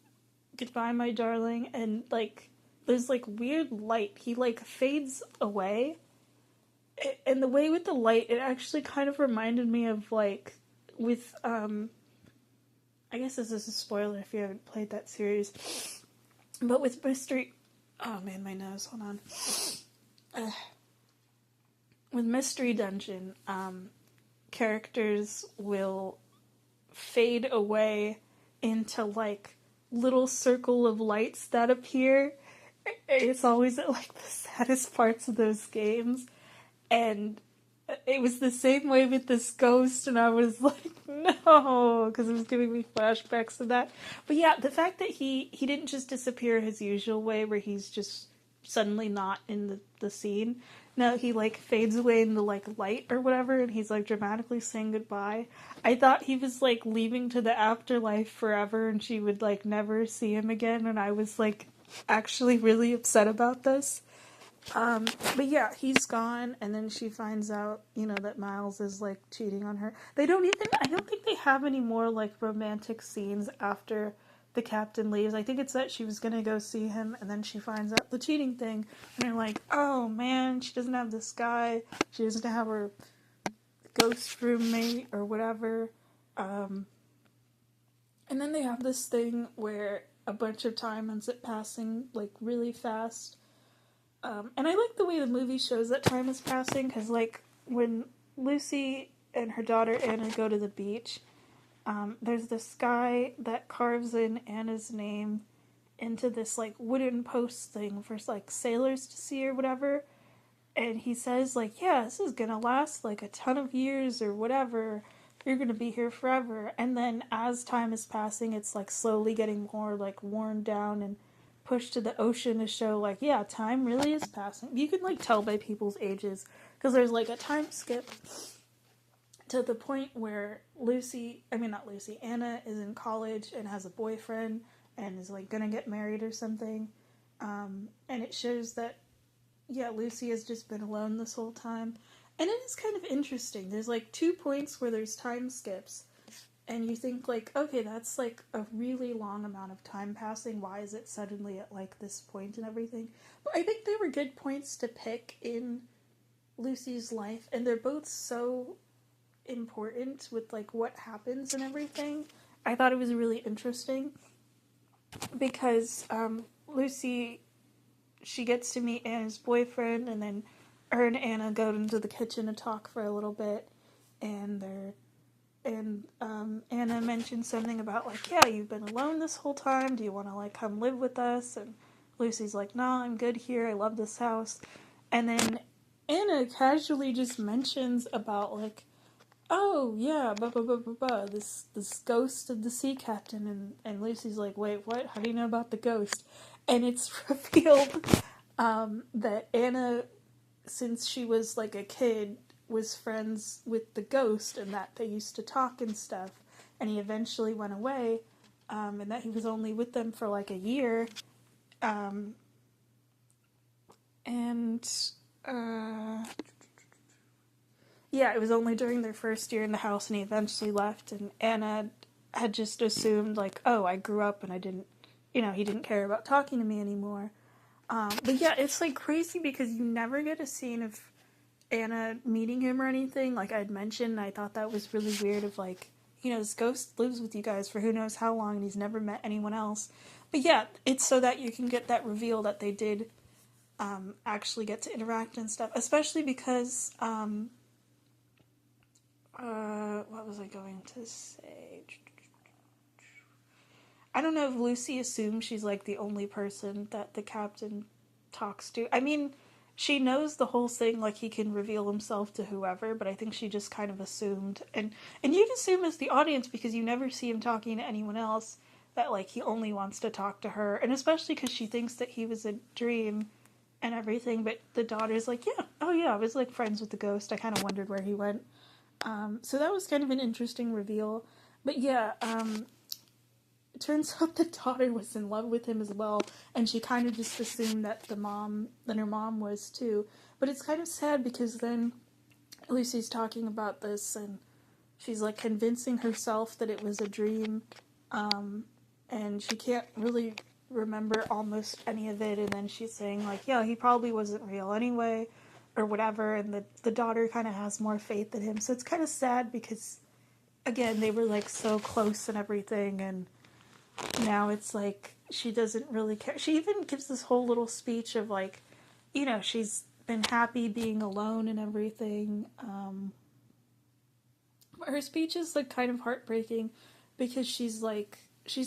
"Goodbye, my darling," and, like, there's, like, weird light. He, like, fades away. And the way with the light, it actually kind of reminded me of, like, with, I guess this is a spoiler if you haven't played that series, but with Mystery... Oh man, my nose, hold on. With Mystery Dungeon, characters will fade away into, like, little circle of lights that appear. It's always at, like, the saddest parts of those games. And it was the same way with this ghost, and I was like, no, because it was giving me flashbacks to that. But yeah, the fact that he didn't just disappear his usual way, where he's just suddenly not in the scene. No, he, like, fades away in the, like, light or whatever, and he's, like, dramatically saying goodbye. I thought he was, like, leaving to the afterlife forever, and she would, like, never see him again, and I was, like, actually really upset about this. But yeah, he's gone, and then she finds out, that Miles is like cheating on her. I don't think they have any more like romantic scenes after the captain leaves. I think it's that she was gonna go see him, and then she finds out the cheating thing, and they're like, oh man, she doesn't have this guy, she doesn't have her ghost roommate or whatever. And then they have this thing where a bunch of time ends up passing like really fast. And I like the way the movie shows that time is passing, because, like, when Lucy and her daughter Anna go to the beach, there's this guy that carves in Anna's name into this, like, wooden post thing for, like, sailors to see or whatever. And he says, like, yeah, this is gonna last, like, a ton of years or whatever. You're gonna be here forever. And then as time is passing, it's, like, slowly getting more, like, worn down and pushed to the ocean to show, like, yeah, time really is passing. You can, like, tell by people's ages, because there's, like, a time skip to the point where Anna is in college and has a boyfriend and is, like, gonna get married or something. And it shows that, yeah, Lucy has just been alone this whole time. And it is kind of interesting. There's, like, 2 points where there's time skips, and you think, like, okay, that's, like, a really long amount of time passing. Why is it suddenly at, like, this point and everything? But I think they were good points to pick in Lucy's life, and they're both so important with, like, what happens and everything. I thought it was really interesting because Lucy, she gets to meet Anna's boyfriend, and then her and Anna go into the kitchen to talk for a little bit, and Anna mentioned something about, like, yeah, you've been alone this whole time, do you want to, like, come live with us? And Lucy's like, nah, I'm good here, I love this house. And then Anna casually just mentions about, like, oh yeah, this ghost of the sea captain. And Lucy's like, wait, what, how do you know about the ghost? And it's revealed that Anna, since she was, like, a kid, was friends with the ghost, and that they used to talk and stuff, and he eventually went away, and that he was only with them for, like, a year, and yeah, it was only during their first year in the house, and he eventually left, and Anna had just assumed, like, oh, I grew up and I didn't, he didn't care about talking to me anymore. But yeah, it's, like, crazy because you never get a scene of Anna meeting him or anything. Like I'd mentioned, I thought that was really weird of, like, this ghost lives with you guys for who knows how long and he's never met anyone else. But yeah, it's so that you can get that reveal that they did actually get to interact and stuff. Especially because, what was I going to say? I don't know if Lucy assumes she's, like, the only person that the captain talks to. I mean, she knows the whole thing, like, he can reveal himself to whoever, but I think she just kind of assumed. And you'd assume as the audience, because you never see him talking to anyone else, that, like, he only wants to talk to her. And especially because she thinks that he was a dream and everything, but the daughter's like, yeah, oh yeah, I was, like, friends with the ghost. I kind of wondered where he went. So that was kind of an interesting reveal. But yeah, it turns out the daughter was in love with him as well, and she kind of just assumed that her mom was too. But it's kind of sad because then Lucy's talking about this, and she's, like, convincing herself that it was a dream, and she can't really remember almost any of it, and then she's saying, like, yeah, he probably wasn't real anyway, or whatever, and the daughter kind of has more faith in him. So it's kind of sad because, again, they were, like, so close and everything, and now it's like she doesn't really care. She even gives this whole little speech of, like, she's been happy being alone and everything. Her speech is, like, kind of heartbreaking because she's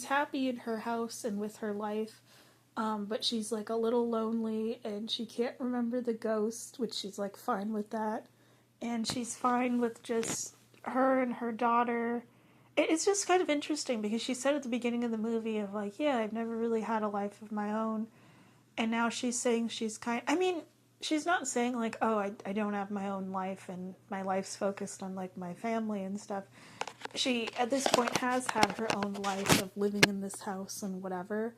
happy in her house and with her life, but she's, like, a little lonely and she can't remember the ghost, which she's, like, fine with that. And she's fine with just her and her daughter. It's just kind of interesting because she said at the beginning of the movie of, like, yeah, I've never really had a life of my own. And now she's saying she's not saying, like, oh, I don't have my own life and my life's focused on, like, my family and stuff. She, at this point, has had her own life of living in this house and whatever,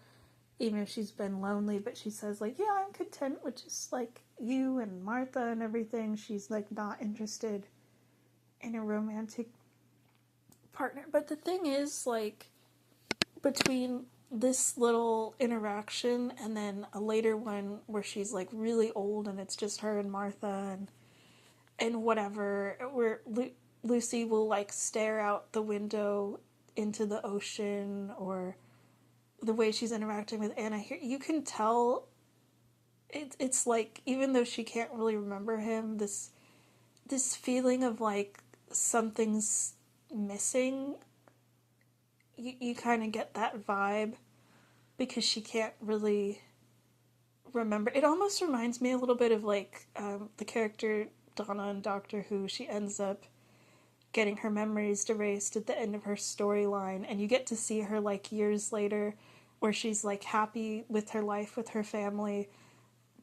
even if she's been lonely. But she says, like, yeah, I'm content with just, like, you and Martha and everything. She's like not interested in a romantic partner. But the thing is, like, between this little interaction and then a later one where she's like really old and it's just her and Martha and whatever, where Lucy will like stare out the window into the ocean, or the way she's interacting with Anna here, you can tell it's like, even though she can't really remember him, this feeling of like something's missing. You kind of get that vibe because she can't really remember. It almost reminds me a little bit of like the character Donna in Doctor Who. She ends up getting her memories erased at the end of her storyline, and you get to see her like years later where she's like happy with her life with her family,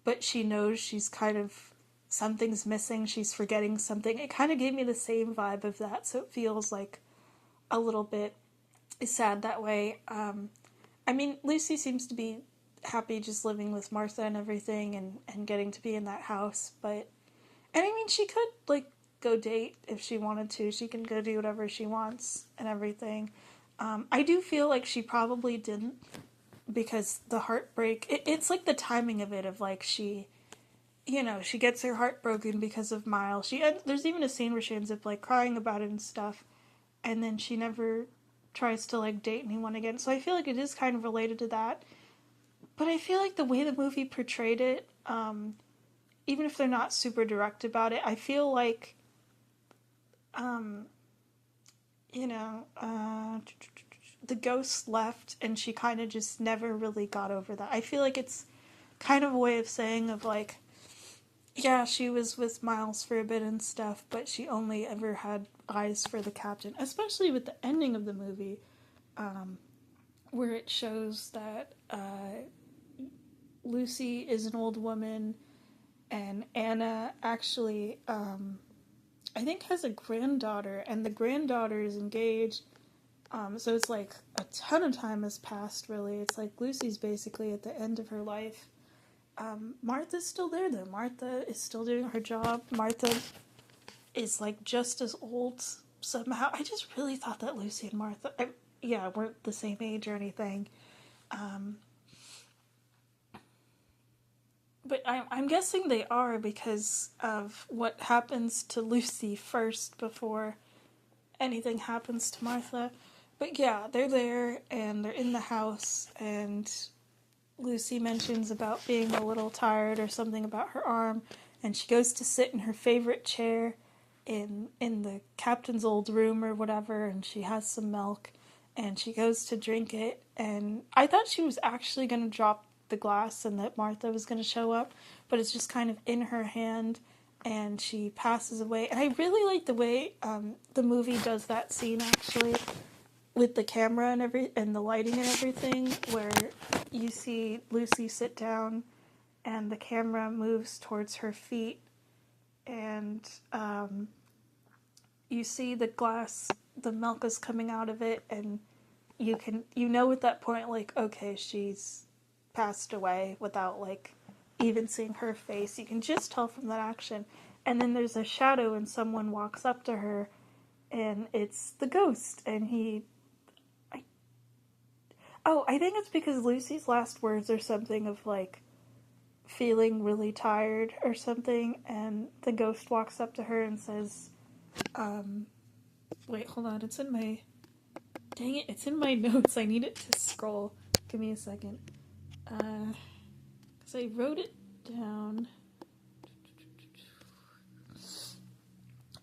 but she knows she's kind of, something's missing, she's forgetting something. It kind of gave me the same vibe of that, so it feels like a little bit sad that way. I mean, Lucy seems to be happy just living with Martha and everything, and getting to be in that house, but, and I mean, she could like go date if she wanted to. She can go do whatever she wants and everything. I do feel like she probably didn't, because the heartbreak, it's like the timing of it, of like she, you know, she gets her heart broken because of Miles. There's even a scene where she ends up like crying about it and stuff, and then she never tries to like date anyone again. So I feel like it is kind of related to that. But I feel like the way the movie portrayed it, even if they're not super direct about it, I feel like, you know, the ghost left and she kind of just never really got over that. I feel like it's kind of a way of saying of like, yeah, she was with Miles for a bit and stuff, but she only ever had eyes for the captain, especially with the ending of the movie, where it shows that Lucy is an old woman and Anna actually, I think, has a granddaughter, and the granddaughter is engaged. So it's like a ton of time has passed, really. It's like Lucy's basically at the end of her life. Martha's still there, though. Martha is still doing her job. Martha is like just as old somehow. I just really thought that Lucy and Martha, weren't the same age or anything. But I'm guessing they are because of what happens to Lucy first before anything happens to Martha. But yeah, they're there and they're in the house, and Lucy mentions about being a little tired or something about her arm, and she goes to sit in her favorite chair in the captain's old room or whatever, and she has some milk and she goes to drink it, and I thought she was actually going to drop the glass and that Martha was going to show up, but it's just kind of in her hand and she passes away. And I really like the way the movie does that scene, actually, with the camera and the lighting and everything, where you see Lucy sit down and the camera moves towards her feet, and you see the glass, the milk is coming out of it, and you know at that point, like, okay, she's passed away, without like even seeing her face. You can just tell from that action. And then there's a shadow and someone walks up to her, and it's the ghost, and I think it's because Lucy's last words are something of like feeling really tired or something, and the ghost walks up to her and says, wait, hold on, it's in my, dang it, it's in my notes, I need it to scroll, give me a second, because I wrote it down.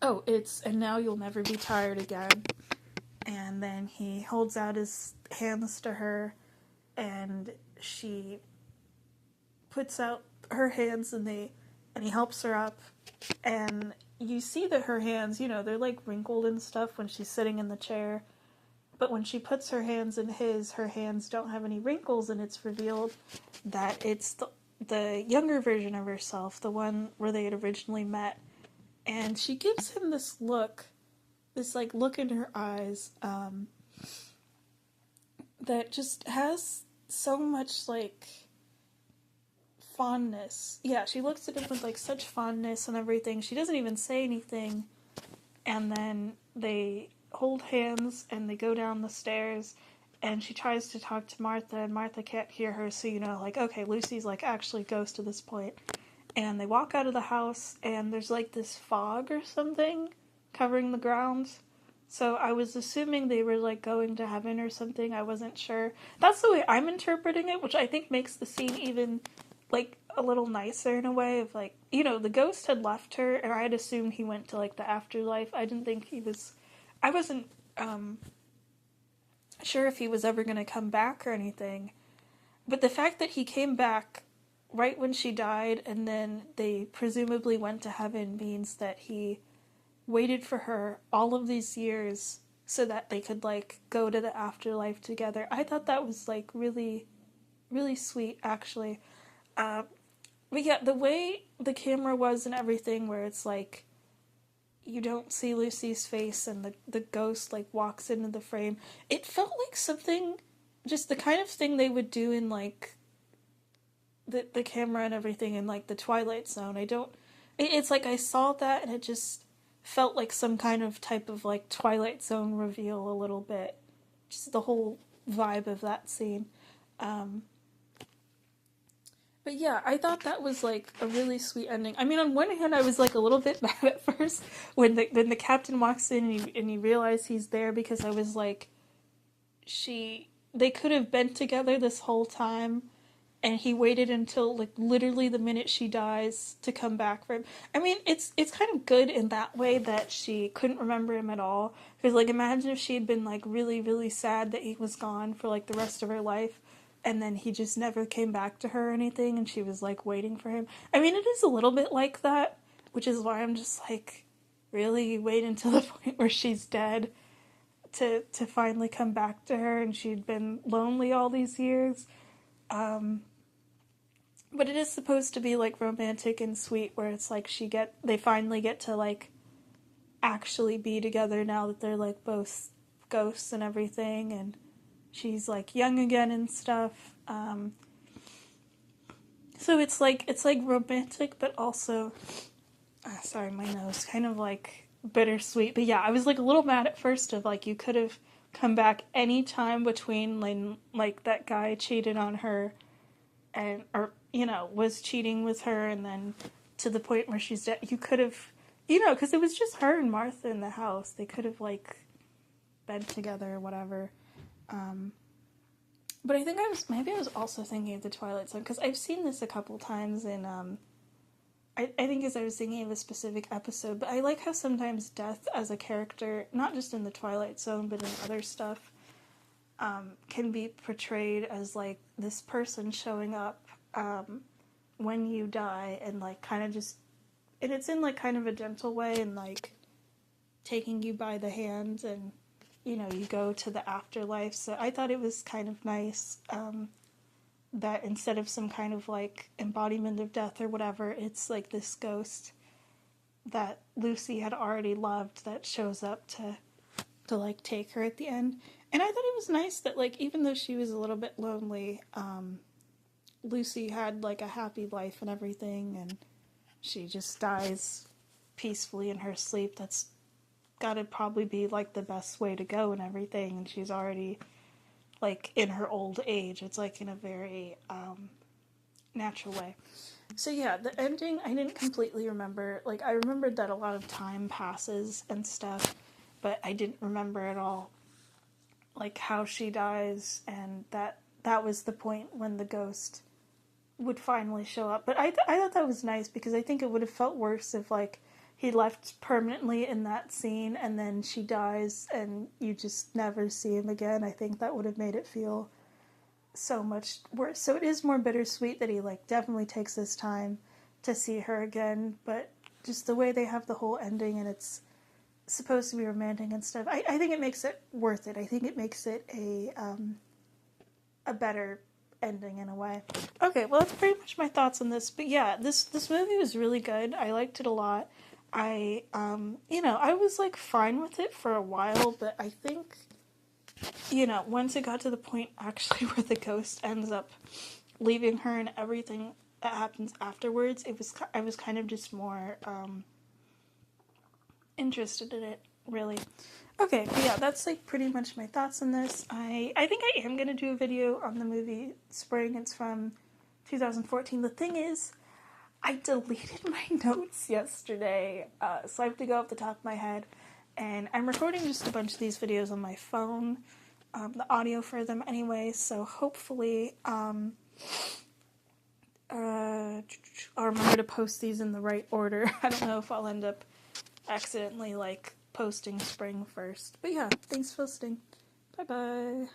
Oh, it's, and now you'll never be tired again. And then he holds out his hands to her, and she puts out her hands, and he helps her up, and you see that her hands, they're like wrinkled and stuff when she's sitting in the chair, but when she puts her hands in his, her hands don't have any wrinkles, and it's revealed that it's the younger version of herself, the one where they had originally met. And she gives him this look in her eyes, that just has so much like fondness. Yeah, she looks at him with like such fondness and everything. She doesn't even say anything. And then they hold hands and they go down the stairs, and she tries to talk to Martha, and Martha can't hear her, so you know, like, okay, Lucy's like actually ghost at this point. And they walk out of the house, and there's like this fog or something covering the ground. So I was assuming they were like going to heaven or something. I wasn't sure. That's the way I'm interpreting it, which I think makes the scene even like a little nicer in a way of like, you know, the ghost had left her and I had assumed he went to like the afterlife. I didn't think he was, I wasn't sure if he was ever going to come back or anything. But the fact that he came back right when she died and then they presumably went to heaven means that he waited for her all of these years so that they could like go to the afterlife together. I thought that was like really, really sweet actually. But yeah, the way the camera was and everything, where it's like you don't see Lucy's face and the ghost like walks into the frame, it felt like something, just the kind of thing they would do in like the camera and everything in like the Twilight Zone. It's like I saw that and it just felt like some kind of type of like Twilight Zone reveal a little bit. Just the whole vibe of that scene. But yeah, I thought that was like a really sweet ending. I mean, on one hand, I was like a little bit mad at first when the captain walks in and you realize he's there, because I was like, they could have been together this whole time, and he waited until like literally the minute she dies to come back for him. I mean, it's kind of good in that way that she couldn't remember him at all. Because like, imagine if she had been like really really sad that he was gone for like the rest of her life, and then he just never came back to her or anything, and she was like waiting for him. I mean, it is a little bit like that, which is why I'm just like, really, wait until the point where she's dead to finally come back to her, and she'd been lonely all these years. But it is supposed to be like romantic and sweet, where it's like they finally get to like actually be together now that they're like both ghosts and everything, and she's like young again and stuff. So it's like romantic, but also, sorry, my nose, kind of like bittersweet. But yeah, I was like a little mad at first of like, you could have come back any time between like that guy cheated on her and, or you know, was cheating with her, and then to the point where she's dead. You could have, you know, because it was just her and Martha in the house. They could have like been together or whatever. But I think I was also thinking of the Twilight Zone, because I've seen this a couple times in I think as I was thinking of a specific episode, but I like how sometimes death as a character, not just in the Twilight Zone but in other stuff, can be portrayed as like this person showing up when you die, and like kind of just, and it's in like kind of a gentle way, and like taking you by the hand, and you know, you go to the afterlife. So I thought it was kind of nice that instead of some kind of like embodiment of death or whatever, it's like this ghost that Lucy had already loved that shows up to like take her at the end. And I thought it was nice that like, even though she was a little bit lonely, Lucy had like a happy life and everything, and she just dies peacefully in her sleep. That's gotta probably be like the best way to go and everything, and she's already like in her old age. It's like in a very natural way. So yeah, the ending I didn't completely remember. Like, I remembered that a lot of time passes and stuff, but I didn't remember at all like how she dies, and that was the point when the ghost would finally show up. But I thought that was nice, because I think it would have felt worse if like he left permanently in that scene and then she dies and you just never see him again. I think that would have made it feel so much worse. So it is more bittersweet that he like definitely takes this time to see her again, but just the way they have the whole ending, and it's supposed to be romantic and stuff, I think it makes it worth it. I think it makes it a better ending in a way. Okay, well, that's pretty much my thoughts on this. But yeah, this movie was really good. I liked it a lot. I I was like fine with it for a while, but I think, once it got to the point actually where the ghost ends up leaving her and everything, that happens afterwards. I was kind of just more interested in it, really. Okay, but yeah, that's like pretty much my thoughts on this. I think I am gonna do a video on the movie Spring. It's from 2014. The thing is, I deleted my notes yesterday, so I have to go off the top of my head, and I'm recording just a bunch of these videos on my phone, the audio for them anyway, so hopefully I'll remember to post these in the right order. I don't know if I'll end up accidentally, like, posting Spring first. But yeah, thanks for listening. Bye-bye.